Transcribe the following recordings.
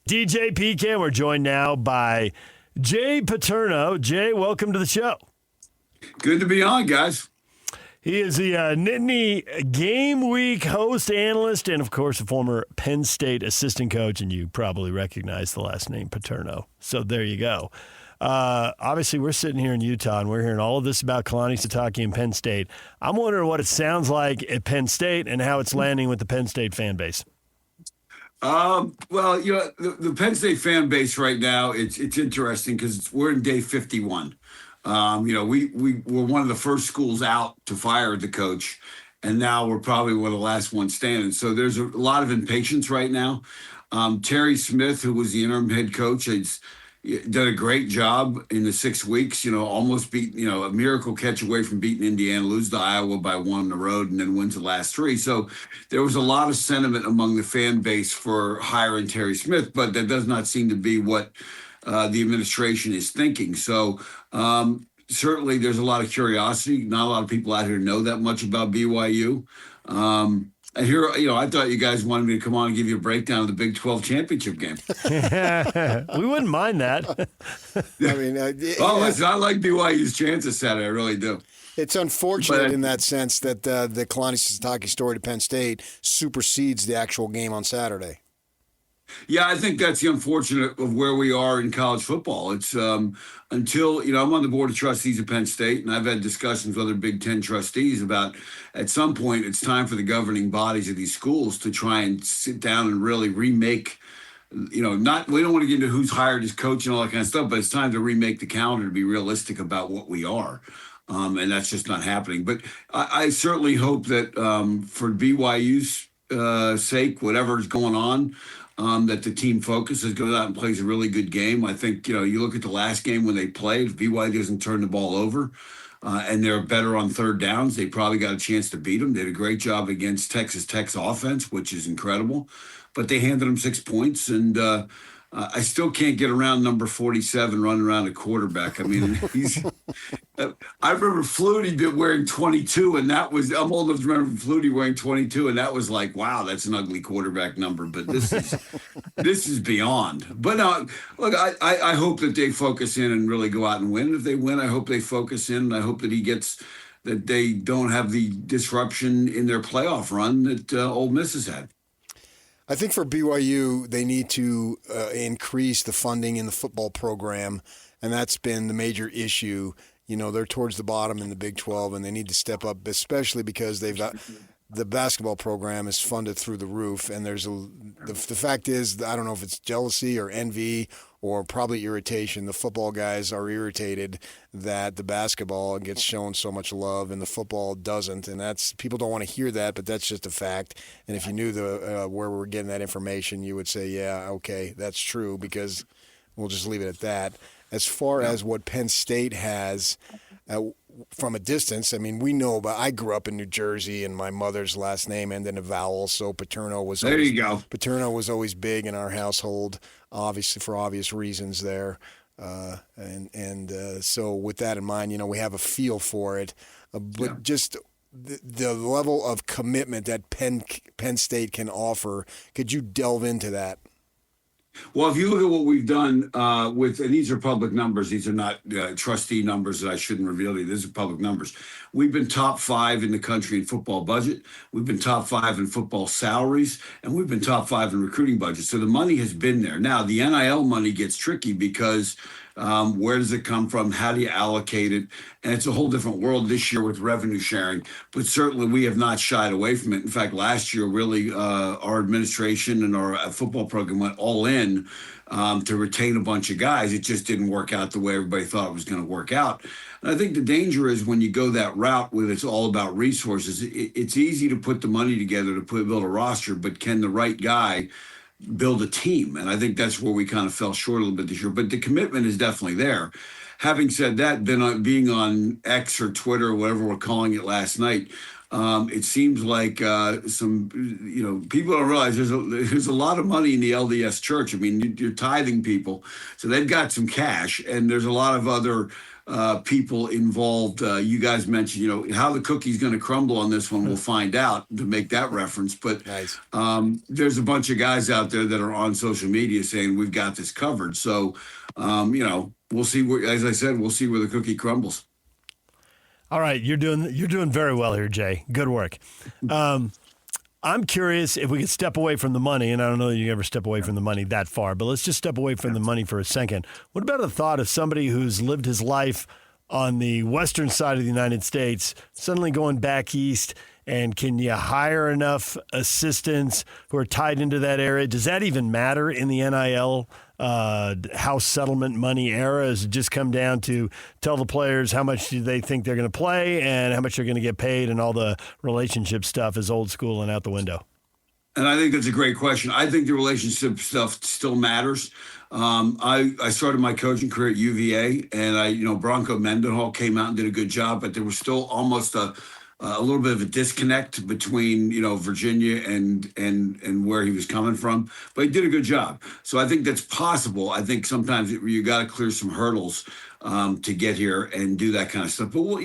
DJ PK, we're joined now by Jay Paterno. Jay, welcome to the show. Good to be on, guys. He is the Nittany Game Week host, analyst, and, of course, a former Penn State assistant coach, and you probably recognize the last name Paterno. So there you go. Obviously, we're sitting here in Utah, and we're hearing all of this about Kalani Sitake and Penn State. I'm wondering what it sounds like at Penn State and how it's landing with the Penn State fan base. Well, the Penn State fan base right now, it's interesting because we're in day 51. We were one of the first schools out to fire the coach, and now we're probably one of the last ones standing. So there's a lot of impatience right now. Terry Smith, who was the interim head coach, has done a great job in the 6 weeks, almost beat, a miracle catch away from beating Indiana, lose to Iowa by 1 on the road, and then wins the last 3. So there was a lot of sentiment among the fan base for hiring Terry Smith, but that does not seem to be what the administration is thinking. So certainly there's a lot of curiosity. Not a lot of people out here know that much about BYU. I hear, I thought you guys wanted me to come on and give you a breakdown of the Big 12 championship game. We wouldn't mind that. Listen, I like BYU's chances Saturday. I really do. It's unfortunate in that sense that the Kalani Sitake story to Penn State supersedes the actual game on Saturday. Yeah, I think that's the unfortunate of where we are in college football. It's until, I'm on the board of trustees at Penn State, and I've had discussions with other Big Ten trustees about at some point it's time for the governing bodies of these schools to try and sit down and really remake, we don't want to get into who's hired as coach and all that kind of stuff, but it's time to remake the calendar to be realistic about what we are. And that's just not happening. But I certainly hope that for BYU's sake, whatever is going on, that the team focuses, goes out and plays a really good game. I think, you look at the last game when they played, if BYU doesn't turn the ball over and they're better on third downs, they probably got a chance to beat them. They did a great job against Texas Tech's offense, which is incredible. But they handed them 6 points, and I still can't get around number 47 running around a quarterback. I mean, I remember Flutie wearing 22, and I'm old enough to remember Flutie wearing 22, and that was like, wow, that's an ugly quarterback number. But this is beyond. But look, I hope that they focus in and really go out and win. If they win, I hope they focus in. And I hope that they don't have the disruption in their playoff run that Ole Miss has had. I think for BYU, they need to increase the funding in the football program, and that's been the major issue. They're towards the bottom in the Big 12, and they need to step up, especially because the basketball program is funded through the roof, and the fact is, I don't know if it's jealousy or envy or probably irritation. The football guys are irritated that the basketball gets shown so much love and the football doesn't, and people don't want to hear that, but that's just a fact. And if you knew where we're getting that information, you would say, yeah, okay, that's true, because we'll just leave it at that. As far as what Penn State has from a distance, I mean, we know, but I grew up in New Jersey, and my mother's last name ended in a vowel, so Paterno was Paterno was always big in our household, obviously for obvious reasons there. So with that in mind, we have a feel for it, but just the level of commitment that Penn State can offer, could you delve into that? Well, if you look at what we've done and these are public numbers, these are not trustee numbers that I shouldn't reveal to you. These are public numbers. We've been top 5 in the country in football budget. We've been top 5 in football salaries, and we've been top 5 in recruiting budget. So the money has been there. Now, the NIL money gets tricky because where does it come from? How do you allocate it? And it's a whole different world this year with revenue sharing. But certainly we have not shied away from it. In fact, last year, really, our administration and our football program went all in to retain a bunch of guys. It just didn't work out the way everybody thought it was going to work out. And I think the danger is when you go that route where it's all about resources, it's easy to put the money together to build a roster, but can the right guy build a team? And I think that's where we kind of fell short a little bit this year. But the commitment is definitely there. Having said that, being on X or Twitter or whatever we're calling it last night, It seems like people don't realize there's a lot of money in the LDS church. I mean, you're tithing people, so they've got some cash, and there's a lot of other people involved. You guys mentioned, how the cookie's going to crumble on this one. We'll find out, to make that reference. But Nice. There's a bunch of guys out there that are on social media saying we've got this covered. So, we'll see where, as I said, we'll see where the cookie crumbles. All right, you're doing very well here, Jay. Good work. I'm curious if we could step away from the money, and I don't know that you ever step away from the money that far, but let's just step away from the money for a second. What about the thought of somebody who's lived his life on the western side of the United States suddenly going back east, and can you hire enough assistants who are tied into that area? Does that even matter in the NIL house settlement money era? Does it just come down to tell the players how much do they think they're going to play and how much they're going to get paid, and all the relationship stuff is old school and out the window? And I think that's a great question. I think the relationship stuff still matters. I started my coaching career at UVA, and Bronco Mendenhall came out and did a good job, but there was still almost a little bit of a disconnect between Virginia and where he was coming from, but he did a good job. So I think that's possible. I think sometimes you got to clear some hurdles to get here and do that kind of stuff. But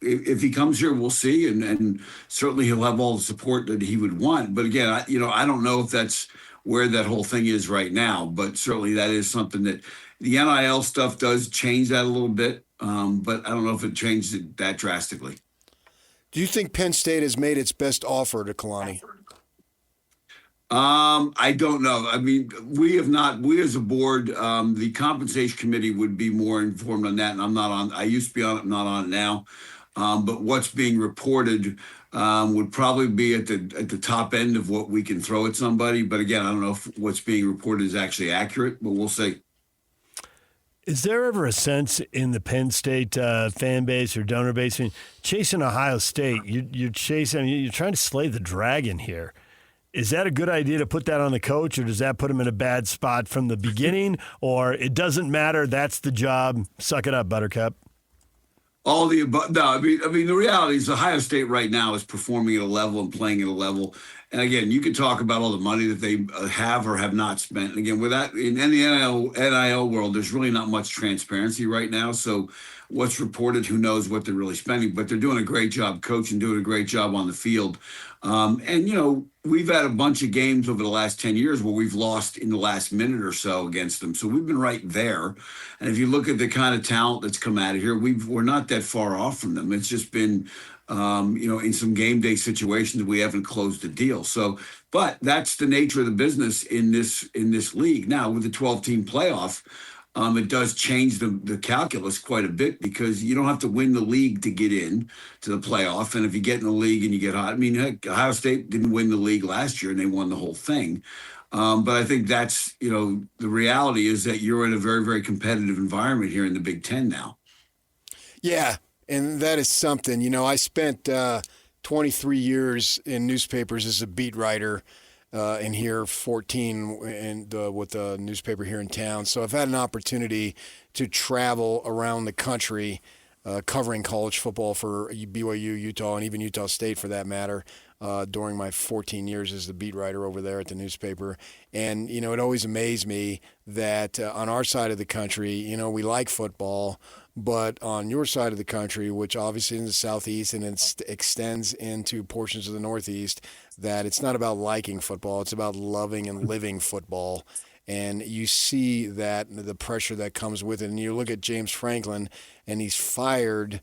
if he comes here, we'll see, and certainly he'll have all the support that he would want. But again, I don't know if that's where that whole thing is right now, but certainly that is something that the NIL stuff does change that a little bit. But I don't know if it changed it that drastically. Do you think Penn State has made its best offer to Kalani? I don't know. I mean, we have not. We as a board, the compensation committee would be more informed on that, and I'm not on. I used to be on it. I'm not on it now. But what's being reported would probably be at the top end of what we can throw at somebody. But again, I don't know if what's being reported is actually accurate. But we'll see. Is there ever a sense in the Penn State fan base or donor base? I mean, chasing Ohio State, you're trying to slay the dragon here. Is that a good idea to put that on the coach, or does that put him in a bad spot from the beginning? Or it doesn't matter, that's the job, suck it up, Buttercup? All the above. No, I mean, the reality is Ohio State right now is performing at a level and playing at a level. And again, you could talk about all the money that they have or have not spent. And again, with that, in the NIL world, there's really not much transparency right now. So what's reported, who knows what they're really spending, but they're doing a great job coaching, doing a great job on the field. We've had a bunch of games over the last 10 years where we've lost in the last minute or so against them. So we've been right there. And if you look at the kind of talent that's come out of here, we're not that far off from them. It's just been, in some game day situations, we haven't closed the deal. So, but that's the nature of the business in this league. Now with the 12-team playoff, it does change the calculus quite a bit, because you don't have to win the league to get in to the playoff. And if you get in the league and you get hot, I mean, heck, Ohio State didn't win the league last year and they won the whole thing. But I think that's, the reality is that you're in a very, very competitive environment here in the Big Ten now. Yeah, and that is something. I spent 23 years in newspapers as a beat writer. And here 14 with the newspaper here in town. So I've had an opportunity to travel around the country covering college football for BYU, Utah, and even Utah State for that matter during my 14 years as the beat writer over there at the newspaper. And, it always amazed me that on our side of the country, we like football, but on your side of the country, which obviously is in the southeast and it extends into portions of the northeast, that it's not about liking football, it's about loving and living football. And you see that the pressure that comes with it. And you look at James Franklin, and he's fired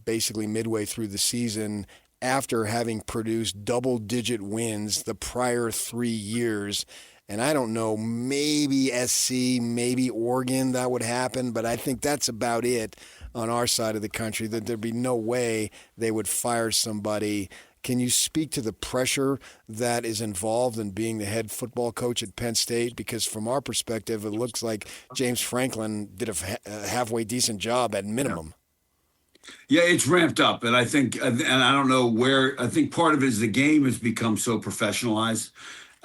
basically midway through the season after having produced double-digit wins the prior 3 years. And I don't know, maybe SC, maybe Oregon, that would happen, but I think that's about it on our side of the country, that there'd be no way they would fire somebody. Can you speak to the pressure that is involved in being the head football coach at Penn State? Because from our perspective, it looks like James Franklin did a halfway decent job at minimum. Yeah, it's ramped up. And I think, and I don't know where, I think part of it is the game has become so professionalized.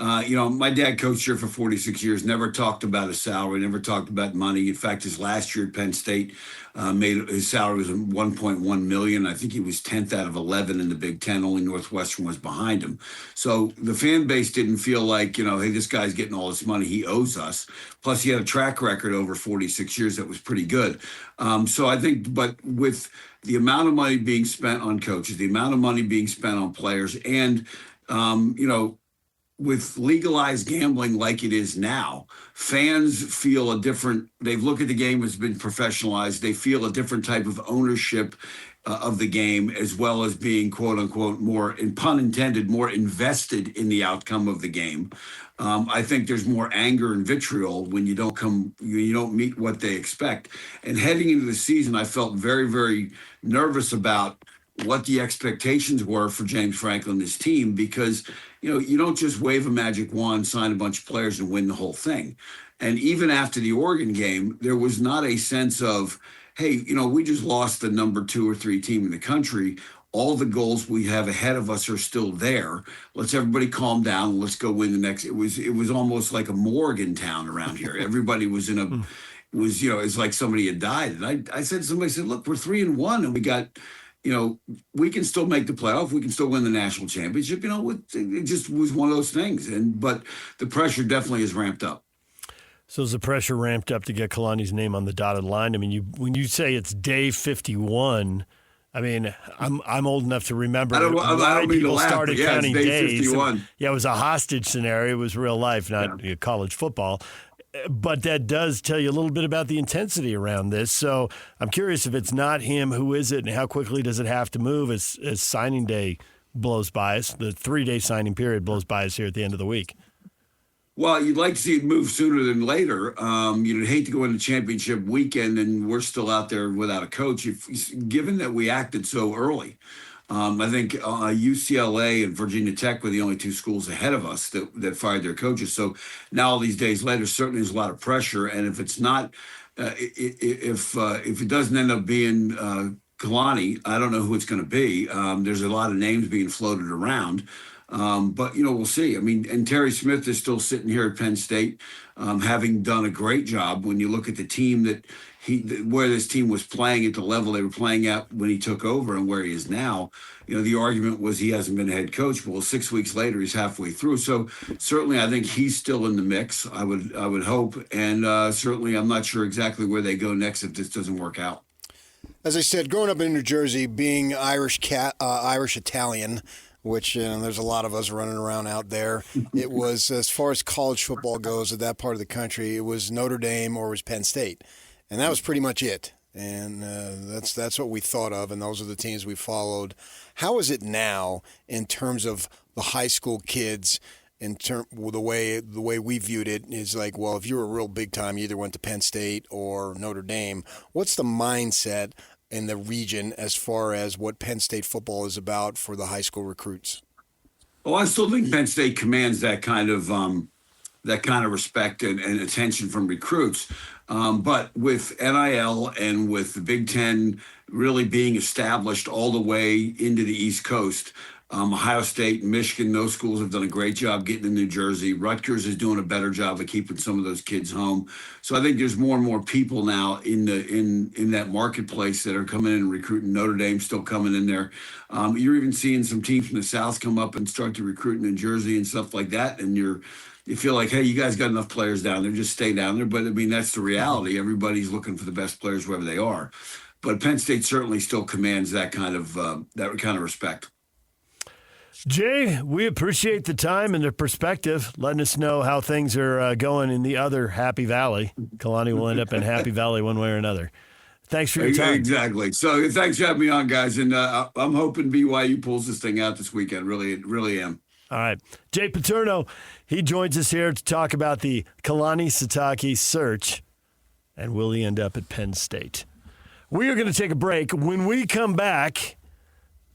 My dad coached here for 46 years, never talked about his salary, never talked about money. In fact, his last year at Penn State, made his salary was 1.1 million. I think he was 10th out of 11 in the Big Ten. Only Northwestern was behind him. So the fan base didn't feel like, hey, this guy's getting all this money. He owes us. Plus, he had a track record over 46 years that was pretty good. So I think, but with the amount of money being spent on coaches, the amount of money being spent on players, and, with legalized gambling like it is now, fans feel they look at the game as been professionalized. They feel a different type of ownership of the game, as well as being, quote unquote, more, in pun intended, more invested in the outcome of the game. I think there's more anger and vitriol when you don't meet what they expect. And heading into the season, I felt very, very nervous about what the expectations were for James Franklin and his team, because you don't just wave a magic wand, sign a bunch of players, and win the whole thing. And even after the Oregon game, there was not a sense of, hey, we just lost the number 2 or 3 team in the country. All the goals we have ahead of us are still there. Let's everybody calm down. Let's go win the next. It was almost like a morgue in town around here. Everybody was it's like somebody had died. And somebody said, look, we're 3-1, and we got. We can still make the playoff. We can still win the national championship. It just was one of those things. But the pressure definitely is ramped up. So is the pressure ramped up to get Kalani's name on the dotted line? I mean, when you say it's day 51, I mean, I'm old enough to remember I don't mean to laugh, started counting it's day days. 51. Yeah, it was a hostage scenario. It was real life, not college football. But that does tell you a little bit about the intensity around this. So I'm curious, if it's not him, who is it, and how quickly does it have to move as signing day blows by us? The 3-day signing period blows by us here at the end of the week. Well, you'd like to see it move sooner than later. You'd hate to go into championship weekend and we're still out there without a coach, given that we acted so early. I think UCLA and Virginia Tech were the only 2 schools ahead of us that fired their coaches. So now, all these days later, certainly there's a lot of pressure. And if it's not, if it doesn't end up being Kalani, I don't know who it's going to be. There's a lot of names being floated around. But, we'll see. I mean, and Terry Smith is still sitting here at Penn State, having done a great job. When you look at the team where this team was playing at the level they were playing at when he took over and where he is now, the argument was he hasn't been a head coach. Well, 6 weeks later, he's halfway through. So certainly I think he's still in the mix. I would hope. And certainly I'm not sure exactly where they go next if this doesn't work out. As I said, growing up in New Jersey, being Irish Italian, which there's a lot of us running around out there. It was, as far as college football goes, at that part of the country, it was Notre Dame or it was Penn State. And that was pretty much it. And that's what we thought of, and those are the teams we followed. How is it now in terms of the high school kids? The way we viewed it is like, well, if you were real big time, you either went to Penn State or Notre Dame. What's the mindset in the region as far as what Penn State football is about for the high school recruits? Well, I still think Penn State commands that kind of respect and attention from recruits. But with NIL and with the Big Ten really being established all the way into the East Coast, Ohio State, Michigan, those schools have done a great job getting to New Jersey. Rutgers is doing a better job of keeping some of those kids home. So I think there's more and more people now in that marketplace that are coming in and recruiting. Notre Dame still coming in there. You're even seeing some teams from the South come up and start to recruit in New Jersey and stuff like that. And you feel like, hey, you guys got enough players down there, just stay down there. But I mean, that's the reality. Everybody's looking for the best players wherever they are. But Penn State certainly still commands that kind of respect. Jay, we appreciate the time and the perspective, letting us know how things are going in the other Happy Valley. Kalani will end up in Happy Valley one way or another. Thanks for your time. Exactly. So thanks for having me on, guys. And I'm hoping BYU pulls this thing out this weekend. Really am. All right. Jay Paterno, he joins us here to talk about the Kalani Sitake search, and will he end up at Penn State? We are going to take a break. When we come back,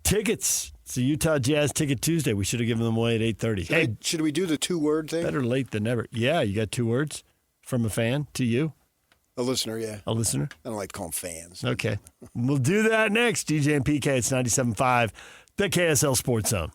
tickets. It's the Utah Jazz Ticket Tuesday. We should have given them away at 8:30. Hey, should we do the 2-word thing? Better late than never. Yeah, you got 2 words from a fan to you? A listener, yeah. A listener? I don't like to call them fans. Okay. We'll do that next. DJ and PK, it's 97.5, the KSL Sports Zone.